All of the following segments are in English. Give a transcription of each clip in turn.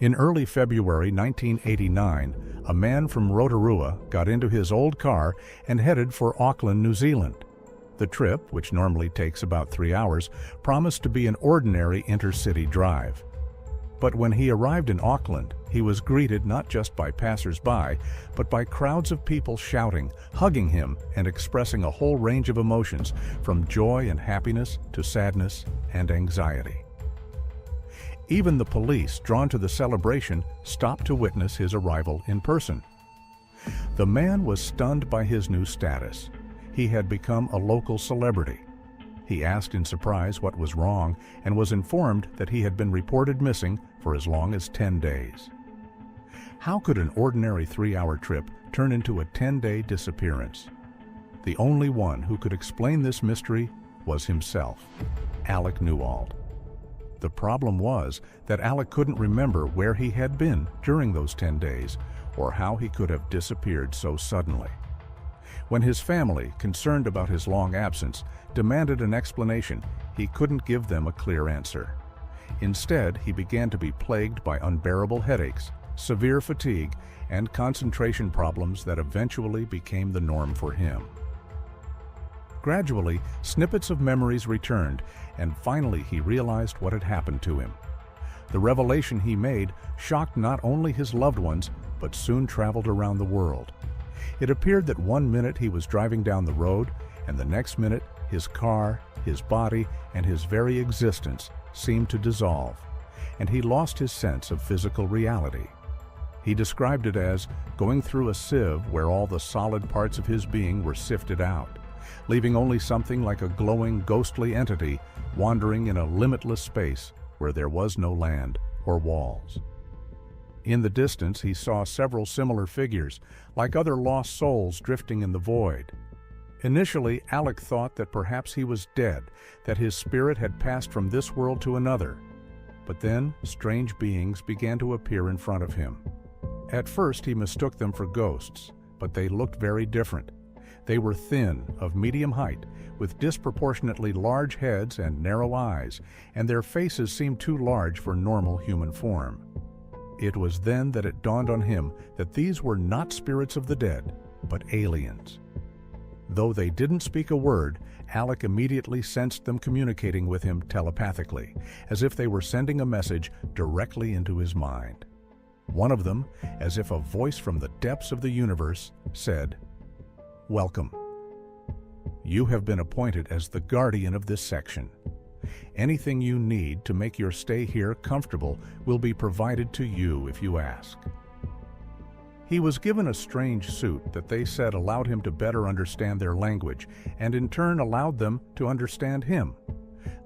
In early February 1989, a man from Rotorua got into his old car and headed for Auckland, New Zealand. The trip, which normally takes about 3 hours, promised to be an ordinary intercity drive. But when he arrived in Auckland, he was greeted not just by passers-by, but by crowds of people shouting, hugging him, and expressing a whole range of emotions, from joy and happiness to sadness and anxiety. Even the police, drawn to the celebration, stopped to witness his arrival in person. The man was stunned by his new status. He had become a local celebrity. He asked in surprise what was wrong and was informed that he had been reported missing for as long as 10 days. How could an ordinary 3-hour trip turn into a 10-day disappearance? The only one who could explain this mystery was himself, Alec Newald. The problem was that Alec couldn't remember where he had been during those 10 days or how he could have disappeared so suddenly. When his family, concerned about his long absence, demanded an explanation, he couldn't give them a clear answer. Instead, he began to be plagued by unbearable headaches, severe fatigue, and concentration problems that eventually became the norm for him. Gradually, snippets of memories returned, and finally he realized what had happened to him. The revelation he made shocked not only his loved ones, but soon traveled around the world. It appeared that one minute he was driving down the road, and the next minute his car, his body, and his very existence seemed to dissolve, and he lost his sense of physical reality. He described it as going through a sieve where all the solid parts of his being were sifted out, leaving only something like a glowing, ghostly entity wandering in a limitless space where there was no land or walls. In the distance, he saw several similar figures, like other lost souls drifting in the void. Initially, Alec thought that perhaps he was dead, that his spirit had passed from this world to another. But then, strange beings began to appear in front of him. At first, he mistook them for ghosts, but they looked very different. They were thin, of medium height, with disproportionately large heads and narrow eyes, and their faces seemed too large for normal human form. It was then that it dawned on him that these were not spirits of the dead, but aliens. Though they didn't speak a word, Alec immediately sensed them communicating with him telepathically, as if they were sending a message directly into his mind. One of them, as if a voice from the depths of the universe, said, "Welcome. You have been appointed as the guardian of this section. Anything you need to make your stay here comfortable will be provided to you if you ask." He was given a strange suit that they said allowed him to better understand their language and in turn allowed them to understand him.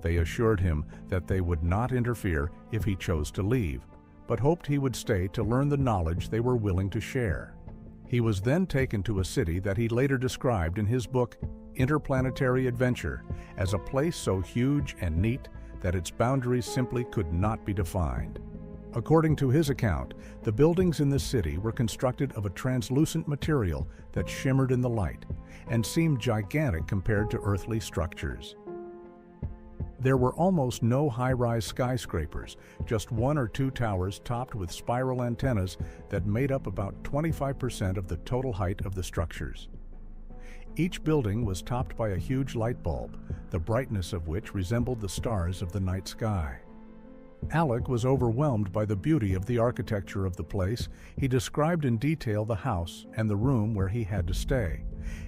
They assured him that they would not interfere if he chose to leave, but hoped he would stay to learn the knowledge they were willing to share. He was then taken to a city that he later described in his book, Interplanetary Adventure, as a place so huge and neat that its boundaries simply could not be defined. According to his account, the buildings in the city were constructed of a translucent material that shimmered in the light and seemed gigantic compared to earthly structures. There were almost no high-rise skyscrapers, just 1 or 2 towers topped with spiral antennas that made up about 25% of the total height of the structures. Each building was topped by a huge light bulb, the brightness of which resembled the stars of the night sky. Alec was overwhelmed by the beauty of the architecture of the place. He described in detail the house and the room where he had to stay,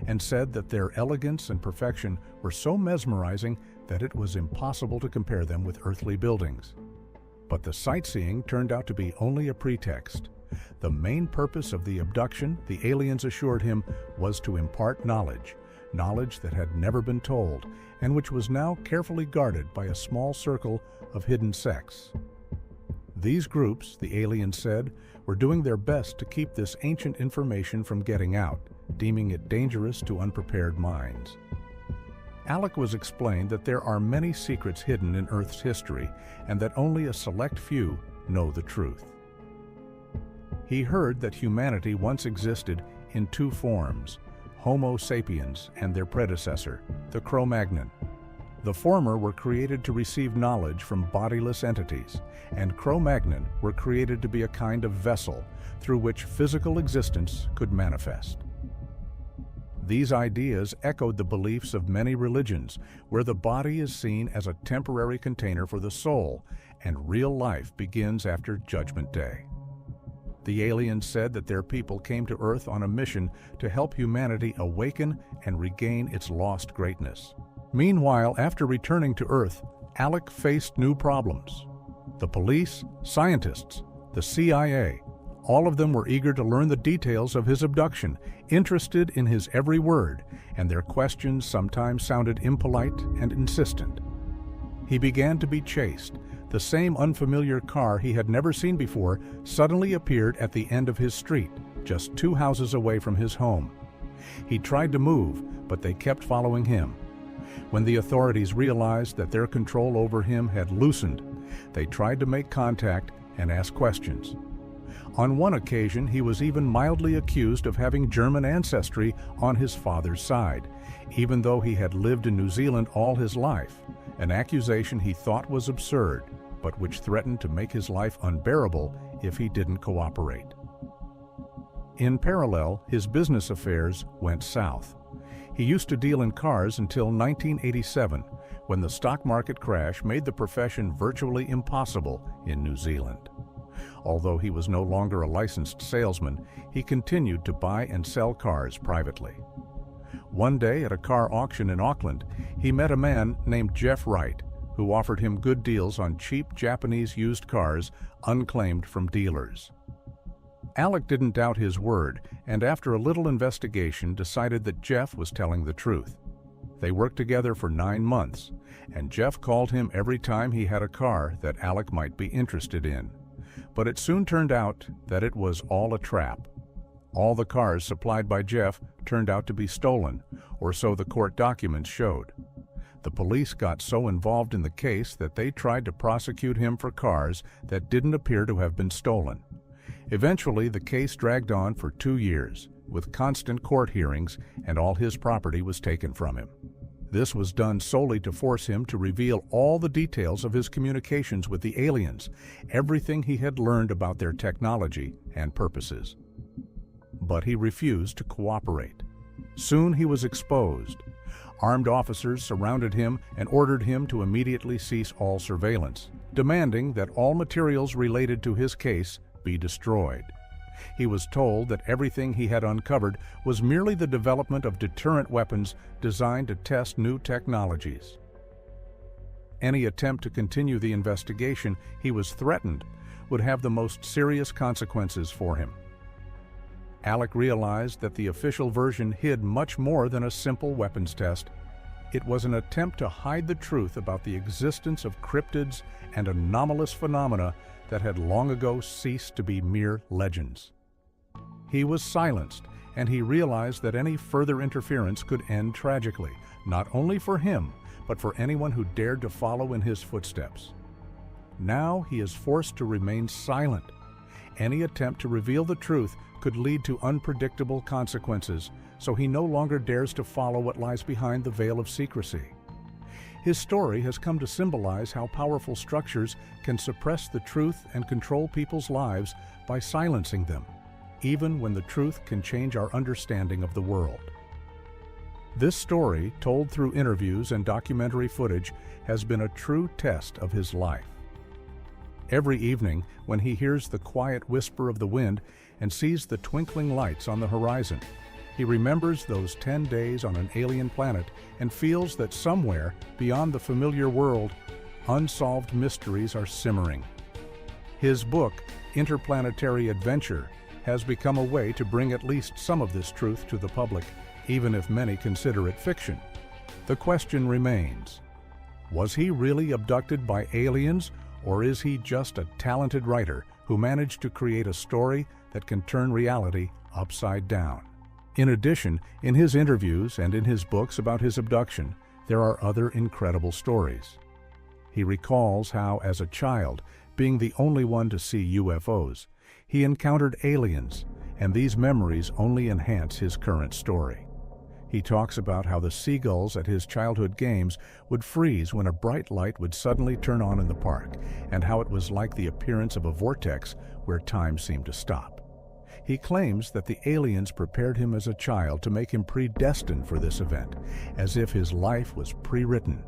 and said that their elegance and perfection were so mesmerizing that it was impossible to compare them with earthly buildings. But the sightseeing turned out to be only a pretext. The main purpose of the abduction, the aliens assured him, was to impart knowledge that had never been told, and which was now carefully guarded by a small circle of hidden sects. These groups, the aliens said, were doing their best to keep this ancient information from getting out, deeming it dangerous to unprepared minds. Alec was explained that there are many secrets hidden in Earth's history, and that only a select few know the truth. He heard that humanity once existed in 2 forms, Homo sapiens and their predecessor, the Cro-Magnon. The former were created to receive knowledge from bodiless entities, and Cro-Magnon were created to be a kind of vessel through which physical existence could manifest. These ideas echoed the beliefs of many religions, where the body is seen as a temporary container for the soul, and real life begins after Judgment Day. The aliens said that their people came to Earth on a mission to help humanity awaken and regain its lost greatness. Meanwhile, after returning to Earth, Alec faced new problems. The police, scientists, the CIA, all of them were eager to learn the details of his abduction, interested in his every word, and their questions sometimes sounded impolite and insistent. He began to be chased. The same unfamiliar car he had never seen before suddenly appeared at the end of his street, just 2 houses away from his home. He tried to move, but they kept following him. When the authorities realized that their control over him had loosened, they tried to make contact and ask questions. On one occasion, he was even mildly accused of having German ancestry on his father's side, even though he had lived in New Zealand all his life, an accusation he thought was absurd, but which threatened to make his life unbearable if he didn't cooperate. In parallel, his business affairs went south. He used to deal in cars until 1987, when the stock market crash made the profession virtually impossible in New Zealand. Although he was no longer a licensed salesman, he continued to buy and sell cars privately. One day at a car auction in Auckland, he met a man named Jeff Wright, who offered him good deals on cheap Japanese used cars unclaimed from dealers. Alec didn't doubt his word, and after a little investigation decided that Jeff was telling the truth. They worked together for 9 months, and Jeff called him every time he had a car that Alec might be interested in. But it soon turned out that it was all a trap. All the cars supplied by Jeff turned out to be stolen, or so the court documents showed. The police got so involved in the case that they tried to prosecute him for cars that didn't appear to have been stolen. Eventually, the case dragged on for 2 years, with constant court hearings, and all his property was taken from him. This was done solely to force him to reveal all the details of his communications with the aliens, everything he had learned about their technology and purposes. But he refused to cooperate. Soon he was exposed. Armed officers surrounded him and ordered him to immediately cease all surveillance, demanding that all materials related to his case be destroyed. He was told that everything he had uncovered was merely the development of deterrent weapons designed to test new technologies. Any attempt to continue the investigation, he was threatened, would have the most serious consequences for him. Alec realized that the official version hid much more than a simple weapons test. It was an attempt to hide the truth about the existence of cryptids and anomalous phenomena that had long ago ceased to be mere legends. He was silenced, and he realized that any further interference could end tragically, not only for him, but for anyone who dared to follow in his footsteps. Now he is forced to remain silent. Any attempt to reveal the truth could lead to unpredictable consequences, so he no longer dares to follow what lies behind the veil of secrecy. His story has come to symbolize how powerful structures can suppress the truth and control people's lives by silencing them, even when the truth can change our understanding of the world. This story, told through interviews and documentary footage, has been a true test of his life. Every evening, when he hears the quiet whisper of the wind and sees the twinkling lights on the horizon, he remembers those 10 days on an alien planet and feels that somewhere beyond the familiar world, unsolved mysteries are simmering. His book, Interplanetary Adventure, has become a way to bring at least some of this truth to the public, even if many consider it fiction. The question remains, was he really abducted by aliens, or is he just a talented writer who managed to create a story that can turn reality upside down? In addition, in his interviews and in his books about his abduction, there are other incredible stories. He recalls how, as a child, being the only one to see UFOs, he encountered aliens, and these memories only enhance his current story. He talks about how the seagulls at his childhood games would freeze when a bright light would suddenly turn on in the park, and how it was like the appearance of a vortex where time seemed to stop. He claims that the aliens prepared him as a child to make him predestined for this event, as if his life was pre-written.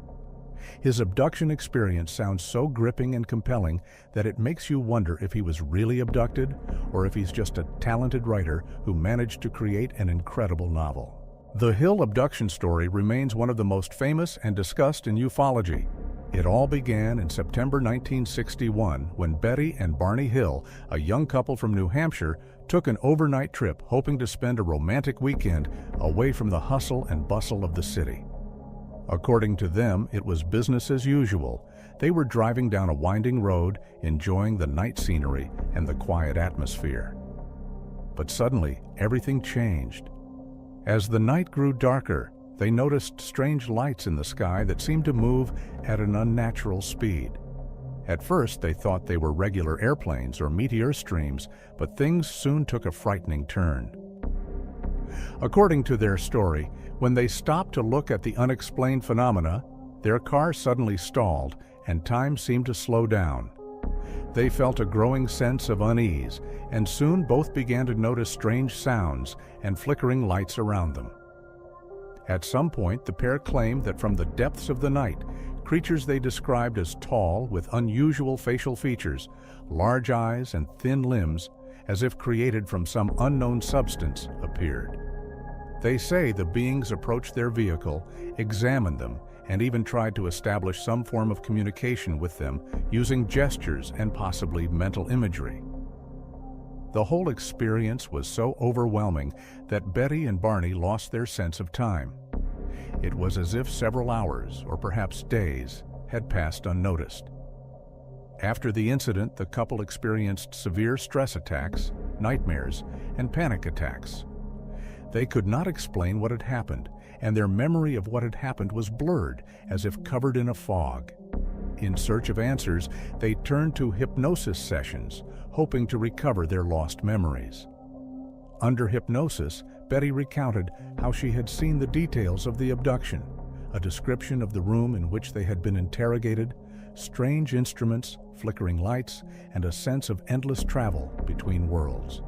His abduction experience sounds so gripping and compelling that it makes you wonder if he was really abducted or if he's just a talented writer who managed to create an incredible novel. The Hill abduction story remains one of the most famous and discussed in ufology. It all began in September 1961 when Betty and Barney Hill, a young couple from New Hampshire, took an overnight trip hoping to spend a romantic weekend away from the hustle and bustle of the city. According to them, it was business as usual. They were driving down a winding road, enjoying the night scenery and the quiet atmosphere. But suddenly, everything changed. As the night grew darker, they noticed strange lights in the sky that seemed to move at an unnatural speed. At first, they thought they were regular airplanes or meteor streams, but things soon took a frightening turn. According to their story, when they stopped to look at the unexplained phenomena, their car suddenly stalled and time seemed to slow down. They felt a growing sense of unease, and soon both began to notice strange sounds and flickering lights around them. At some point, the pair claimed that from the depths of the night, creatures they described as tall with unusual facial features, large eyes and thin limbs, as if created from some unknown substance, appeared. They say the beings approached their vehicle, examined them, and even tried to establish some form of communication with them using gestures and possibly mental imagery. The whole experience was so overwhelming that Betty and Barney lost their sense of time. It was as if several hours, or perhaps days, had passed unnoticed. After the incident, the couple experienced severe stress attacks, nightmares, and panic attacks. They could not explain what had happened, and their memory of what had happened was blurred, as if covered in a fog. In search of answers, they turned to hypnosis sessions, hoping to recover their lost memories. Under hypnosis, Betty recounted how she had seen the details of the abduction, a description of the room in which they had been interrogated, strange instruments, flickering lights, and a sense of endless travel between worlds.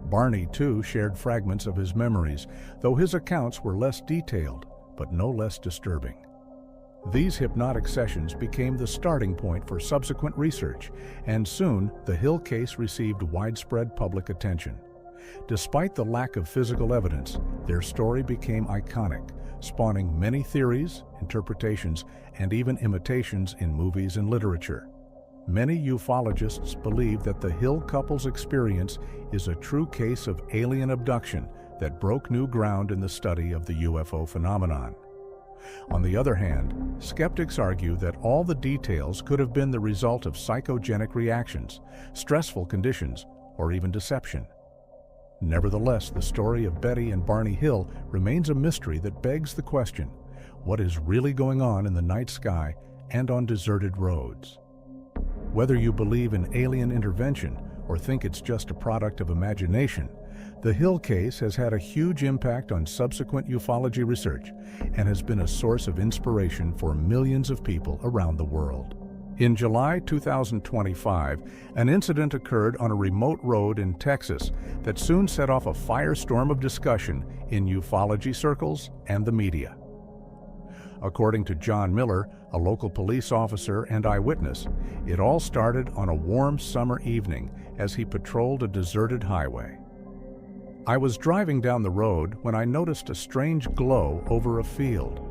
Barney, too, shared fragments of his memories, though his accounts were less detailed, but no less disturbing. These hypnotic sessions became the starting point for subsequent research, and soon the Hill case received widespread public attention. Despite the lack of physical evidence, their story became iconic, spawning many theories, interpretations, and even imitations in movies and literature. Many ufologists believe that the Hill couple's experience is a true case of alien abduction that broke new ground in the study of the UFO phenomenon. On the other hand, skeptics argue that all the details could have been the result of psychogenic reactions, stressful conditions, or even deception. Nevertheless, the story of Betty and Barney Hill remains a mystery that begs the question, what is really going on in the night sky and on deserted roads? Whether you believe in alien intervention or think it's just a product of imagination, the Hill case has had a huge impact on subsequent ufology research and has been a source of inspiration for millions of people around the world. In July 2025, an incident occurred on a remote road in Texas that soon set off a firestorm of discussion in ufology circles and the media. According to John Miller, a local police officer and eyewitness, it all started on a warm summer evening as he patrolled a deserted highway. I was driving down the road when I noticed a strange glow over a field.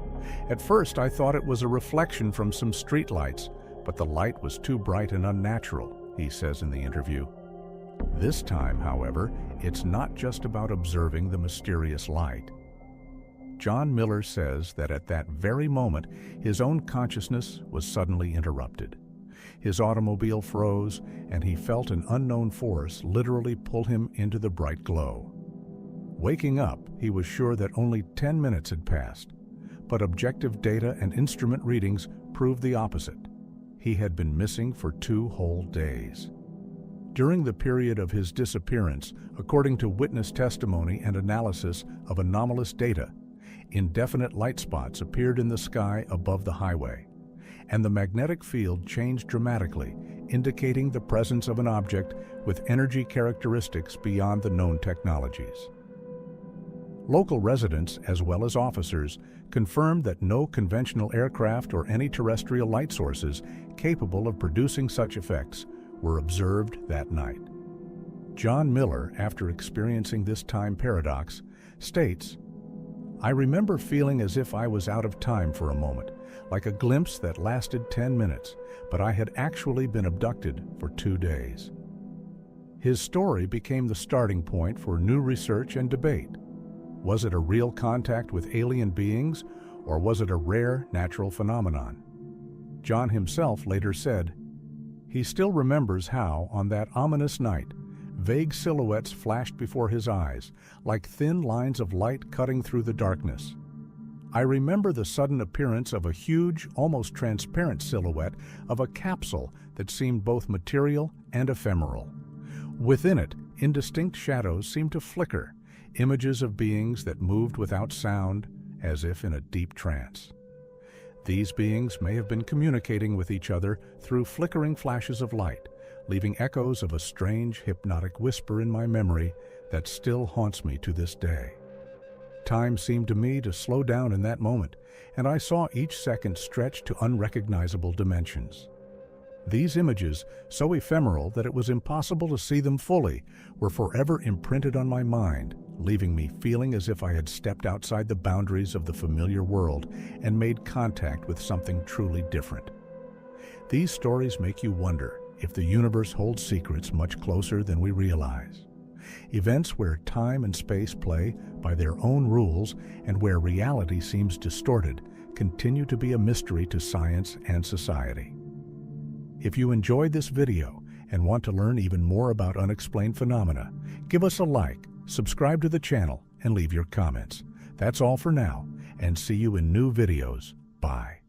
At first, I thought it was a reflection from some streetlights, but the light was too bright and unnatural, he says in the interview. This time, however, it's not just about observing the mysterious light. John Miller says that at that very moment, his own consciousness was suddenly interrupted. His automobile froze, and he felt an unknown force literally pull him into the bright glow. Waking up, he was sure that only 10 minutes had passed, but objective data and instrument readings proved the opposite. He had been missing for 2 whole days. During the period of his disappearance, according to witness testimony and analysis of anomalous data, Indefinite light spots appeared in the sky above the highway, and the magnetic field changed dramatically, indicating the presence of an object with energy characteristics beyond the known technologies. Local residents, as well as officers, confirmed that no conventional aircraft or any terrestrial light sources capable of producing such effects were observed that night. John Miller, after experiencing this time paradox, states, "I remember feeling as if I was out of time for a moment, like a glimpse that lasted 10 minutes, but I had actually been abducted for 2 days." His story became the starting point for new research and debate. Was it a real contact with alien beings, or was it a rare natural phenomenon? John himself later said, he still remembers how, on that ominous night, vague silhouettes flashed before his eyes, like thin lines of light cutting through the darkness. I remember the sudden appearance of a huge, almost transparent silhouette of a capsule that seemed both material and ephemeral. Within it, indistinct shadows seemed to flicker, images of beings that moved without sound, as if in a deep trance. These beings may have been communicating with each other through flickering flashes of light, leaving echoes of a strange, hypnotic whisper in my memory that still haunts me to this day. Time seemed to me to slow down in that moment, and I saw each second stretch to unrecognizable dimensions. These images, so ephemeral that it was impossible to see them fully, were forever imprinted on my mind, leaving me feeling as if I had stepped outside the boundaries of the familiar world and made contact with something truly different. These stories make you wonder if the universe holds secrets much closer than we realize. Events where time and space play by their own rules and where reality seems distorted continue to be a mystery to science and society. If you enjoyed this video and want to learn even more about unexplained phenomena, give us a like, subscribe to the channel, and leave your comments. That's all for now, and see you in new videos. Bye.